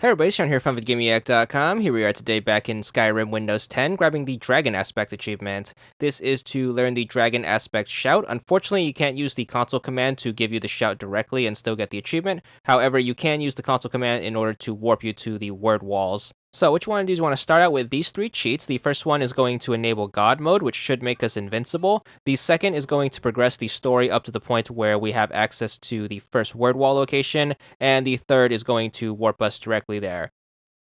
Hey everybody, Sean here from VidGamiac.com. Here we are today back in Skyrim Windows 10, grabbing the Dragon Aspect achievement. This is to learn the Dragon Aspect shout. Unfortunately, you can't use the console command to give you the shout directly and still get the achievement. However, you can use the console command in order to warp you to the word walls. So what you want to do is you want to start out with these three cheats. The first one is going to enable God mode, which should make us invincible. The second is going to progress the story up to the point where we have access to the first word wall location, and the third is going to warp us directly there.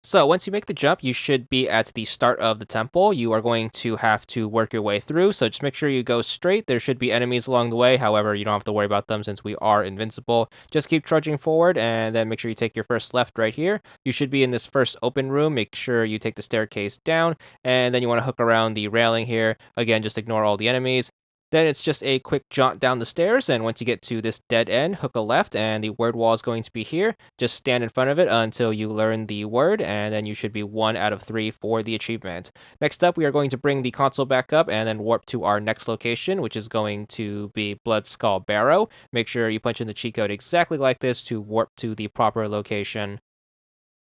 So once you make the jump, you should be at the start of the temple. You are going to have to work your way through, so just make sure you go straight. There should be enemies along the way. However, you don't have to worry about them since we are invincible. Just keep trudging forward, and then make sure you take your first left right here. You should be in this first open room. Make sure you take the staircase down, and then you want to hook around the railing here. Again, just ignore all the enemies. Then it's just a quick jaunt down the stairs, and once you get to this dead end, hook a left, and the word wall is going to be here. Just stand in front of it until you learn the word, and then you should be 1 out of 3 for the achievement. Next up, we are going to bring the console back up and then warp to our next location, which is going to be Blood Skull Barrow. Make sure you punch in the cheat code exactly like this to warp to the proper location.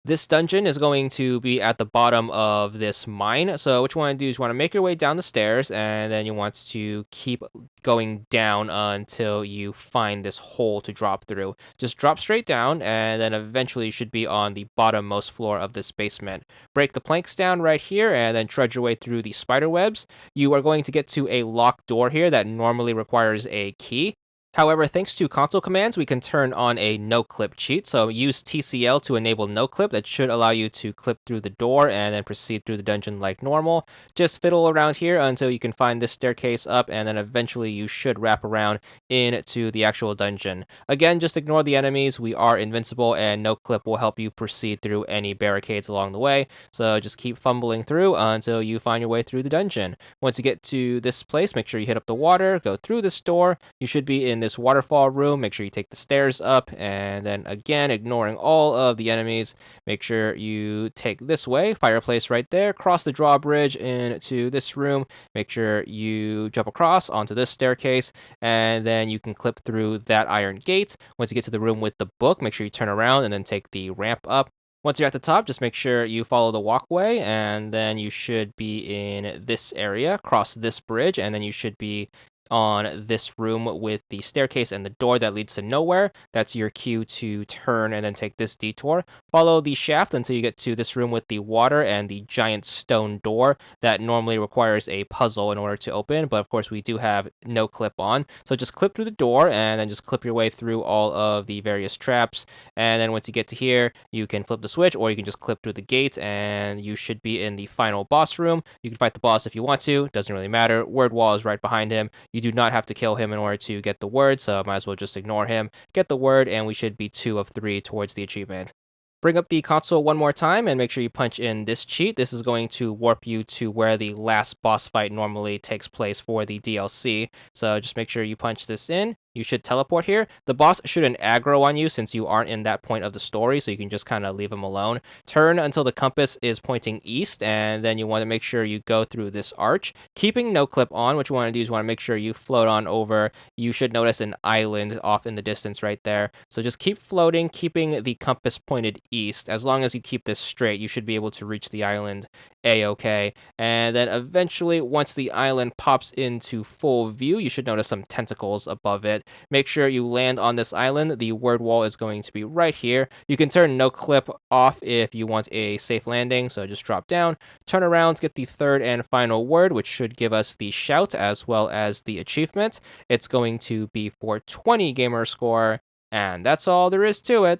This dungeon is going to be at the bottom of this mine. So what you want to do is you want to make your way down the stairs, and then you want to keep going down until you find this hole to drop through. Just drop straight down, and then eventually you should be on the bottommost floor of this basement. Break the planks down right here, and then trudge your way through the spider webs. You are going to get to a locked door here that normally requires a key. However, thanks to console commands, we can turn on a no-clip cheat. So use TCL to enable no-clip. That should allow you to clip through the door and then proceed through the dungeon like normal. Just fiddle around here until you can find this staircase up, and then eventually you should wrap around into the actual dungeon. Again, just ignore the enemies. We are invincible, and no-clip will help you proceed through any barricades along the way. So just keep fumbling through until you find your way through the dungeon. Once you get to this place, make sure you hit up the water, go through this door. You should be in this waterfall room. Make sure you take the stairs up, and then again, ignoring all of the enemies, make sure you take this way, fireplace right there, cross the drawbridge into this room. Make sure you jump across onto this staircase, and then you can clip through that iron gate. Once you get to the room with the book, make sure you turn around and then take the ramp up. Once you're at the top, just make sure you follow the walkway, and then you should be in this area, cross this bridge, and then you should be on this room with the staircase and the door that leads to nowhere. That's your cue to turn and then take this detour. Follow the shaft until you get to this room with the water and the giant stone door that normally requires a puzzle in order to open, but of course we do have no clip on. So just clip through the door and then just clip your way through all of the various traps, and then once you get to here, you can flip the switch, or you can just clip through the gate and you should be in the final boss room. You can fight the boss if you want to, doesn't really matter. Word wall is right behind him. You do not have to kill him in order to get the word, so might as well just ignore him. Get the word, and we should be 2 of 3 towards the achievement. Bring up the console one more time and make sure you punch in this cheat. This is going to warp you to where the last boss fight normally takes place for the DLC. So just make sure you punch this in. You should teleport here. The boss shouldn't aggro on you since you aren't in that point of the story, so you can just kind of leave him alone. Turn until the compass is pointing east, and then you want to make sure you go through this arch. Keeping no clip on, what you want to do is you want to make sure you float on over. You should notice an island off in the distance right there. So just keep floating, keeping the compass pointed east. As long as you keep this straight, you should be able to reach the island a-okay. And then eventually, once the island pops into full view, you should notice some tentacles above it. Make sure you land on this island. The word wall is going to be right here. You can turn no clip off if you want a safe landing, so just drop down, turn around, get the third and final word, which should give us the shout as well as the achievement. It's going to be for 20 gamer score, and that's all there is to it.